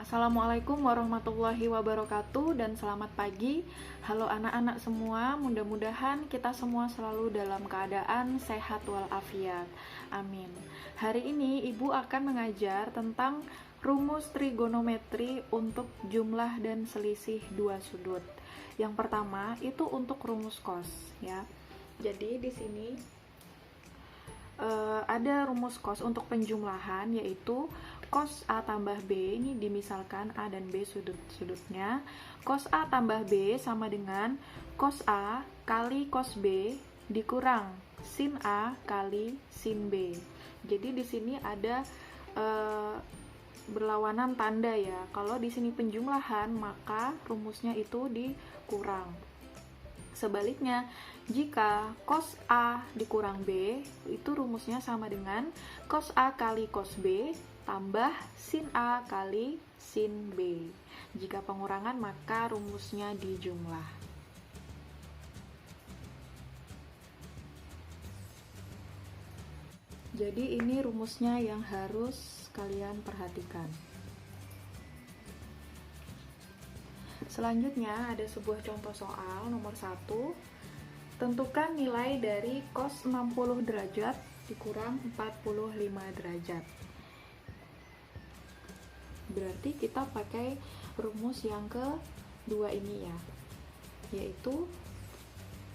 Assalamualaikum warahmatullahi wabarakatuh dan selamat pagi. Halo anak-anak semua, mudah-mudahan kita semua selalu dalam keadaan sehat walafiat. Amin. Hari ini Ibu akan mengajar tentang rumus trigonometri untuk jumlah dan selisih dua sudut. Yang pertama itu untuk rumus cos ya. Jadi di sini ada rumus cos untuk penjumlahan, yaitu cos A tambah B. Ini dimisalkan A dan B sudut-sudutnya. Cos A tambah B sama dengan cos A kali cos B dikurang sin A kali sin B. Jadi di sini ada berlawanan tanda ya. Kalau di sini penjumlahan, maka rumusnya itu dikurang. Sebaliknya, jika cos A dikurang B, itu rumusnya sama dengan cos A kali cos B tambah sin A kali sin B. Jika pengurangan, maka rumusnya dijumlah. Jadi ini rumusnya yang harus kalian perhatikan. Selanjutnya ada sebuah contoh soal nomor 1. Tentukan nilai dari cos 60 derajat dikurang 45 derajat. Berarti kita pakai rumus yang kedua ini ya, yaitu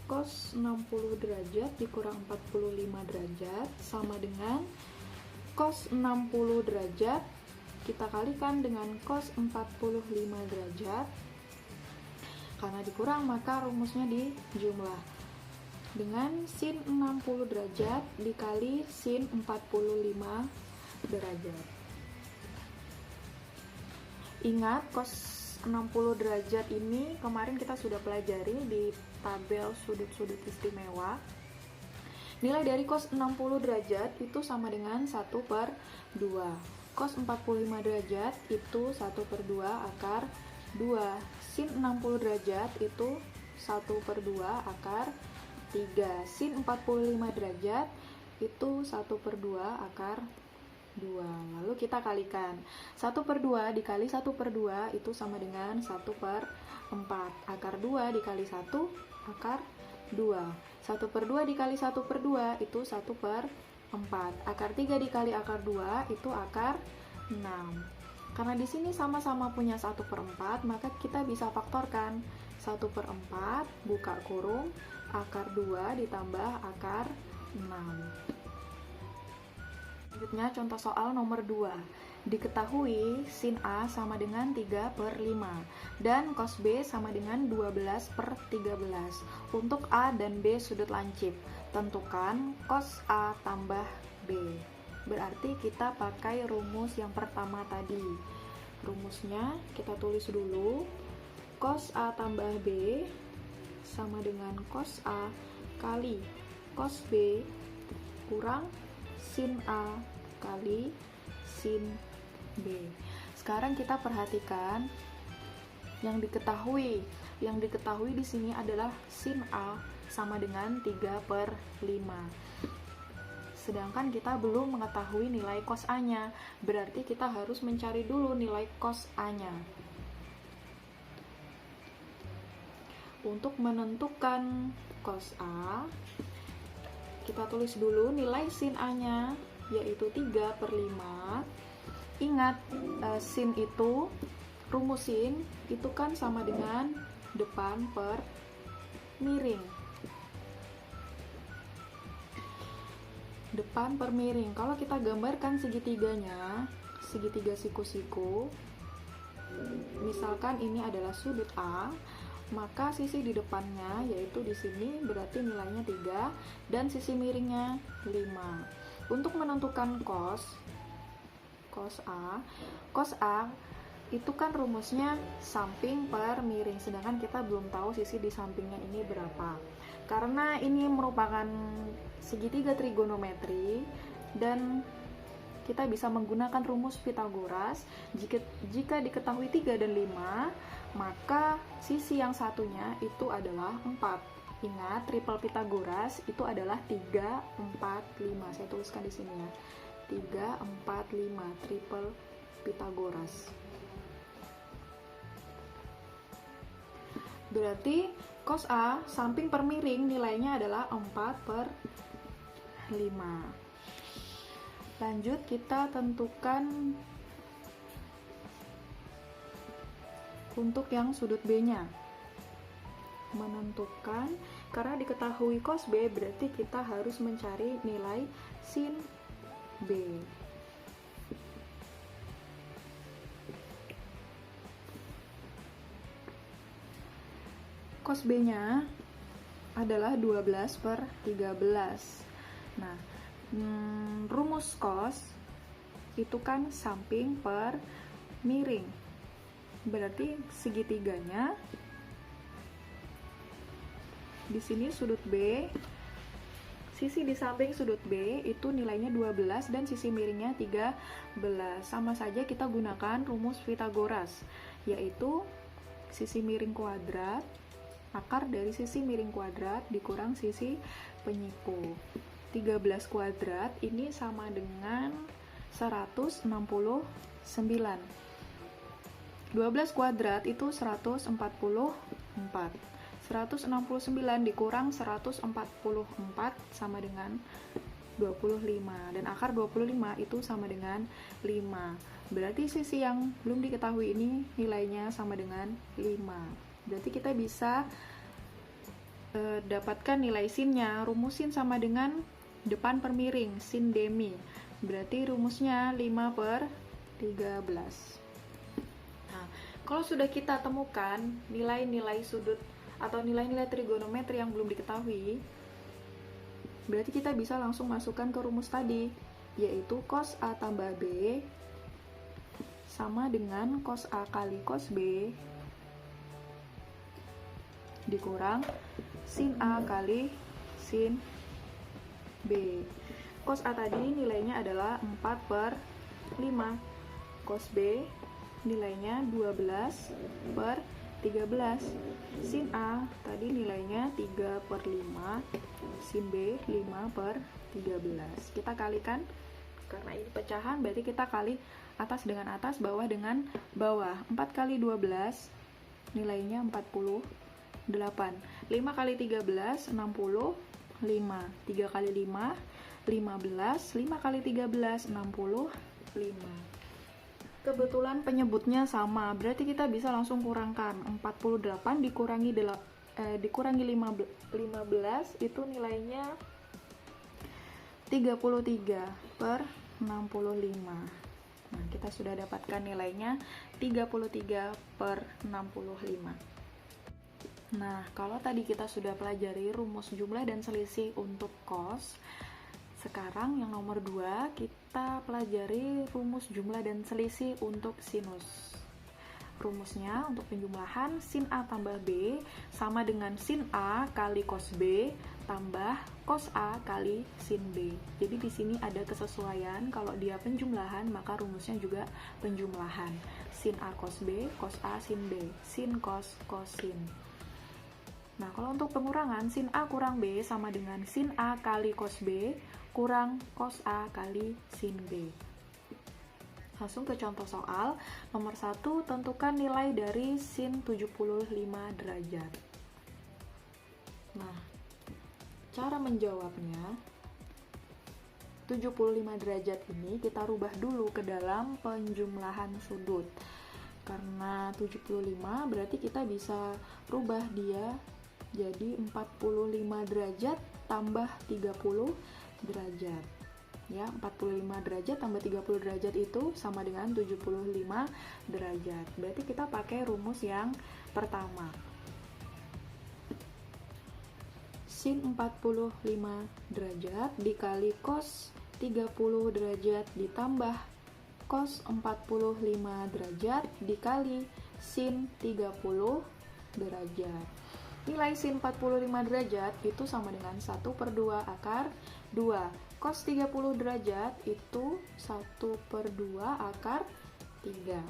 cos 60 derajat dikurang 45 derajat sama dengan cos 60 derajat kita kalikan dengan cos 45 derajat. Karena dikurang, maka rumusnya dijumlah dengan sin 60 derajat dikali sin 45 derajat. Ingat, cos 60 derajat ini kemarin kita sudah pelajari di tabel sudut-sudut istimewa. Nilai dari cos 60 derajat itu sama dengan 1/2. Cos 45 derajat itu 1/2 akar 2. Sin 60 derajat itu 1/2 akar 3. Sin 45 derajat itu 1/2 akar 2. Lalu kita kalikan. 1/2 dikali 1/2 itu sama dengan 1/4. Akar 2 dikali 1 akar 2. 1/2 dikali 1/2 itu 1/4. Akar 3 dikali akar 2 itu akar 6. Karena di sini sama-sama punya 1/4, maka kita bisa faktorkan 1/4 buka kurung akar 2 ditambah akar 6. Selanjutnya contoh soal nomor 2. Diketahui sin A sama dengan 3/5 dan cos B sama dengan 12/13. Untuk A dan B sudut lancip, tentukan cos A tambah B. Berarti kita pakai rumus yang pertama tadi. Rumusnya kita tulis dulu. Cos A tambah B sama dengan cos A kali cos B kurang sin A kali sin B. Sekarang kita perhatikan yang diketahui. Yang diketahui di sini adalah sin A sama dengan 3/5. Sedangkan kita belum mengetahui nilai cos A-nya, berarti kita harus mencari dulu nilai cos A-nya. Untuk menentukan cos A, kita tulis dulu nilai sin A-nya, yaitu 3/5. Ingat, sin itu, rumus sin itu kan sama dengan depan per miring. Depan per miring. Kalau kita gambarkan segitiganya, segitiga siku-siku, misalkan ini adalah sudut A, maka sisi di depannya, yaitu di sini, berarti nilainya 3 dan sisi miringnya 5. Untuk menentukan cos A itu kan rumusnya samping per miring, sedangkan kita belum tahu sisi di sampingnya ini berapa. Karena ini merupakan segitiga trigonometri dan kita bisa menggunakan rumus Pythagoras. Jika diketahui 3 dan 5, maka sisi yang satunya itu adalah 4. Ingat, triple Pythagoras itu adalah 3, 4, 5. Saya tuliskan di sini ya. 3, 4, 5, triple Pythagoras. Berarti cos A samping per miring nilainya adalah 4/5. Lanjut kita tentukan untuk yang sudut B-nya. Menentukan, karena diketahui cos B berarti kita harus mencari nilai sin B. Cos B-nya adalah 12/13. Nah, rumus cos itu kan samping per miring. Berarti segitiganya di sini sudut B, sisi di samping sudut B itu nilainya 12 dan sisi miringnya 13. Sama saja kita gunakan rumus Pythagoras, yaitu sisi miring kuadrat, akar dari sisi miring kuadrat dikurang sisi penyiku. 13 kuadrat ini sama dengan 169. 12 kuadrat itu 144. 169 dikurang 144 sama dengan 25. Dan akar 25 itu sama dengan 5. Berarti sisi yang belum diketahui ini nilainya sama dengan 5. Berarti kita bisa dapatkan nilai sinnya. Rumus sin sama dengan depan per miring, sin demi. Berarti rumusnya 5/13. Nah, kalau sudah kita temukan nilai-nilai sudut atau nilai-nilai trigonometri yang belum diketahui, berarti kita bisa langsung masukkan ke rumus tadi, yaitu cos A tambah B sama dengan cos A kali cos B dikurang sin A kali sin B. Cos A tadi nilainya adalah 4/5. Cos B nilainya 12/13. Sin A tadi nilainya 3/5. Sin B 5/13. Kita kalikan, karena ini pecahan berarti kita kali atas dengan atas, bawah dengan bawah. 4 kali 12 nilainya 48. 5 kali 13 65. 3 kali 5 15. 5 kali 13 65. Kebetulan penyebutnya sama, berarti kita bisa langsung kurangkan. 48 dikurangi 15 itu nilainya 33/65. Nah, kita sudah dapatkan nilainya 33/65. Nah, kalau tadi kita sudah pelajari rumus jumlah dan selisih untuk cos, sekarang yang nomor 2 kita pelajari rumus jumlah dan selisih untuk sinus. Rumusnya untuk penjumlahan sin A tambah B sama dengan sin A kali cos B tambah cos A kali sin B. Jadi di sini ada kesesuaian, kalau dia penjumlahan maka rumusnya juga penjumlahan. Sin A cos B, cos A sin B, sin cos cos sin. Nah, kalau untuk pengurangan, sin A kurang B sama dengan sin A kali cos B kurang cos A kali sin B. Langsung ke contoh soal. Nomor 1, tentukan nilai dari sin 75 derajat. Nah, cara menjawabnya, 75 derajat ini kita rubah dulu ke dalam penjumlahan sudut. Karena 75 berarti kita bisa rubah dia jadi 45 derajat tambah 30 derajat. Ya, 45 derajat tambah 30 derajat itu sama dengan 75 derajat. Berarti kita pakai rumus yang pertama. Sin 45 derajat dikali cos 30 derajat ditambah cos 45 derajat dikali sin 30 derajat. Nilai sin 45 derajat itu sama dengan 1/2 akar 2. Cos 30 derajat itu 1/2 akar 3.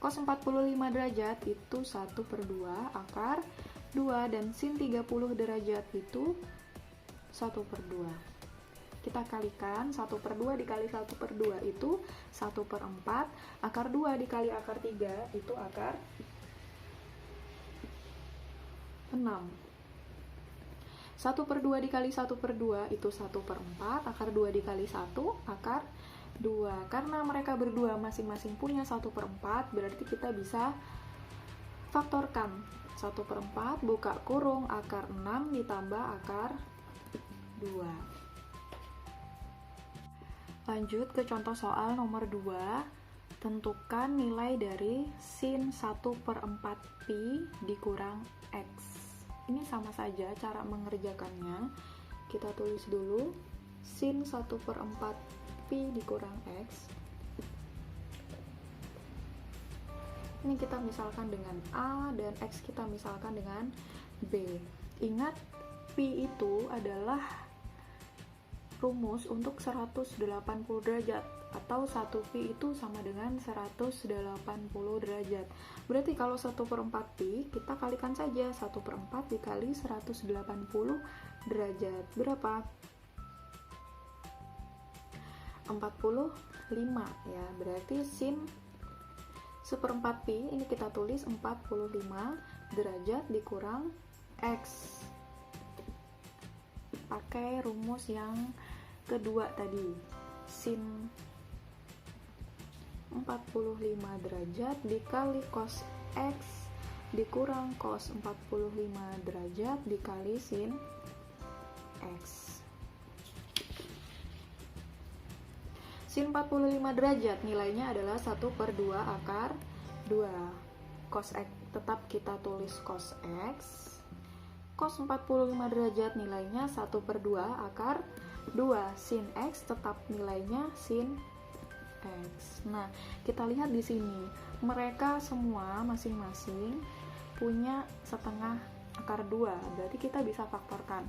Cos 45 derajat itu 1/2 akar 2. Dan sin 30 derajat itu 1/2. Kita kalikan, 1/2 dikali 1/2 itu 1/4. Akar 2 dikali akar 3 itu akar 6. 1/2 dikali 1/2 itu 1/4, akar 2 dikali 1, akar 2. Karena mereka berdua masing-masing punya 1/4, berarti kita bisa faktorkan. 1/4 buka kurung akar 6 ditambah akar 2. Lanjut ke contoh soal nomor 2. Tentukan nilai dari sin 1/4 pi dikurang X. Ini sama saja cara mengerjakannya. Kita tulis dulu sin 1/4 pi dikurang X. Ini kita misalkan dengan A dan X kita misalkan dengan B. Ingat, pi itu adalah rumus untuk 180 derajat, atau 1 pi itu sama dengan 180 derajat. Berarti kalau 1/4 pi, kita kalikan saja 1/4 dikali 180 derajat. Berapa? 45 ya. Berarti sin 1/4 pi ini kita tulis 45 derajat dikurang X. Pakai rumus yang kedua tadi, sin 45 derajat dikali cos X dikurang cos 45 derajat dikali sin X. Sin 45 derajat nilainya adalah 1/2 akar 2. Cos X tetap kita tulis cos X. Cos 45 derajat nilainya 1/2 akar 2. Sin X tetap nilainya sin X. Nah, kita lihat di sini, mereka semua masing-masing punya setengah akar 2. Berarti kita bisa faktorkan.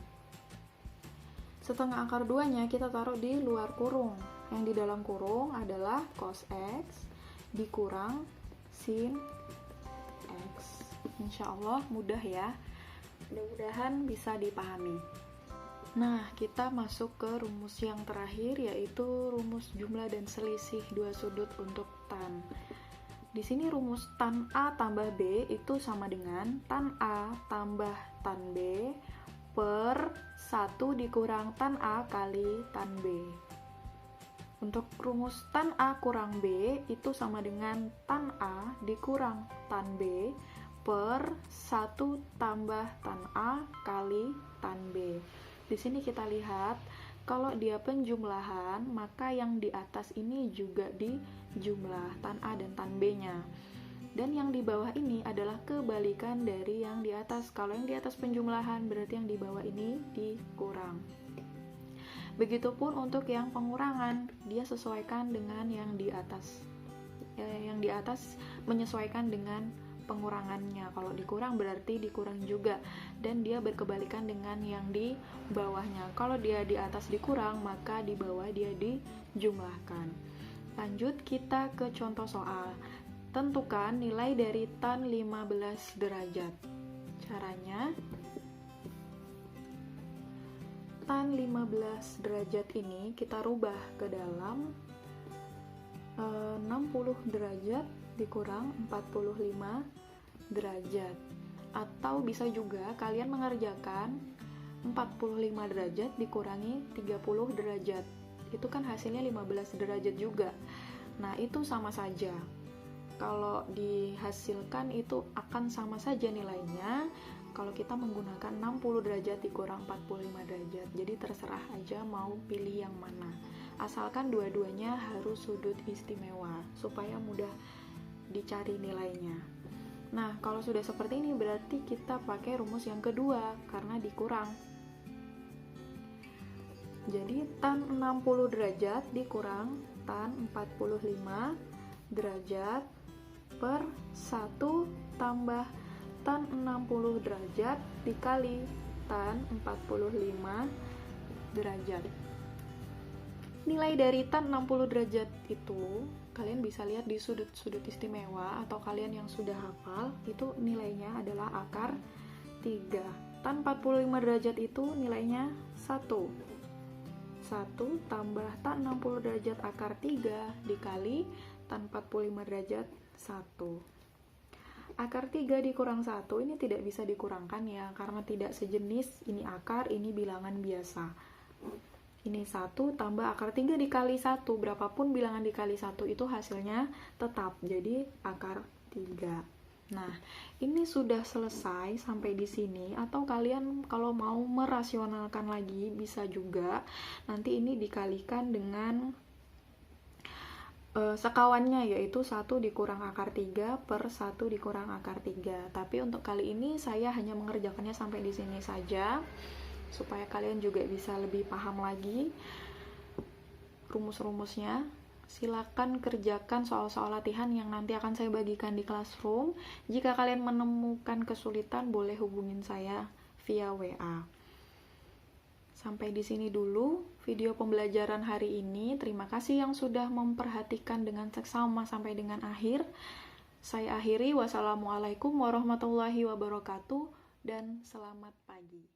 Setengah akar 2-nya kita taruh di luar kurung. Yang di dalam kurung adalah cos X dikurang sin X. Insya Allah mudah ya. Mudah-mudahan bisa dipahami. Nah, kita masuk ke rumus yang terakhir, yaitu rumus jumlah dan selisih dua sudut untuk tan. Di sini rumus tan A tambah B itu sama dengan tan A tambah tan B per 1 dikurang tan A kali tan B. Untuk rumus tan A kurang B itu sama dengan tan A dikurang tan B per 1 tambah tan A kali tan B. Di sini kita lihat, kalau dia penjumlahan, maka yang di atas ini juga dijumlah, tan A dan tan B-nya. Dan yang di bawah ini adalah kebalikan dari yang di atas. Kalau yang di atas penjumlahan, berarti yang di bawah ini dikurang. Begitupun untuk yang pengurangan, dia sesuaikan dengan yang di atas. Yang di atas menyesuaikan dengan pengurangannya. Kalau dikurang berarti dikurang juga, dan dia berkebalikan dengan yang di bawahnya. Kalau dia di atas dikurang, maka di bawah dia dijumlahkan. Lanjut kita ke contoh soal. Tentukan nilai dari tan 15 derajat. Caranya, tan 15 derajat ini kita rubah ke dalam 60 derajat dikurang 45 derajat. Atau bisa juga kalian mengerjakan 45 derajat dikurangi 30 derajat. Itu kan hasilnya 15 derajat juga. Nah, itu sama saja. Kalau dihasilkan itu akan sama saja nilainya kalau kita menggunakan 60 derajat dikurang 45 derajat. Jadi terserah aja mau pilih yang mana. Asalkan dua-duanya harus sudut istimewa supaya mudah dicari nilainya. Nah, kalau sudah seperti ini berarti kita pakai rumus yang kedua karena dikurang. Jadi tan 60 derajat dikurang tan 45 derajat per 1 tambah tan 60 derajat dikali tan 45 derajat. Nilai dari tan 60 derajat itu kalian bisa lihat di sudut-sudut istimewa, atau kalian yang sudah hafal itu nilainya adalah akar 3. Tan 45 derajat itu nilainya 1 tambah tan 60 derajat akar 3 dikali tan 45 derajat 1. Akar 3 dikurang 1 ini tidak bisa dikurangkan ya, karena tidak sejenis. Ini akar, ini bilangan biasa. Ini 1 tambah akar 3 dikali 1. Berapapun bilangan dikali 1 itu hasilnya tetap. Jadi akar 3. Nah, ini sudah selesai sampai di sini. Atau kalian kalau mau merasionalkan lagi bisa juga. Nanti ini dikalikan dengan sekawannya, yaitu 1 dikurang akar 3 per 1 dikurang akar 3. Tapi untuk kali ini saya hanya mengerjakannya sampai di sini saja, supaya kalian juga bisa lebih paham lagi rumus-rumusnya. Silakan kerjakan soal-soal latihan yang nanti akan saya bagikan di classroom. Jika kalian menemukan kesulitan, boleh hubungin saya via WA. Sampai di sini dulu video pembelajaran hari ini. Terima kasih yang sudah memperhatikan dengan seksama sampai dengan akhir. Saya akhiri. Wassalamualaikum warahmatullahi wabarakatuh dan selamat pagi.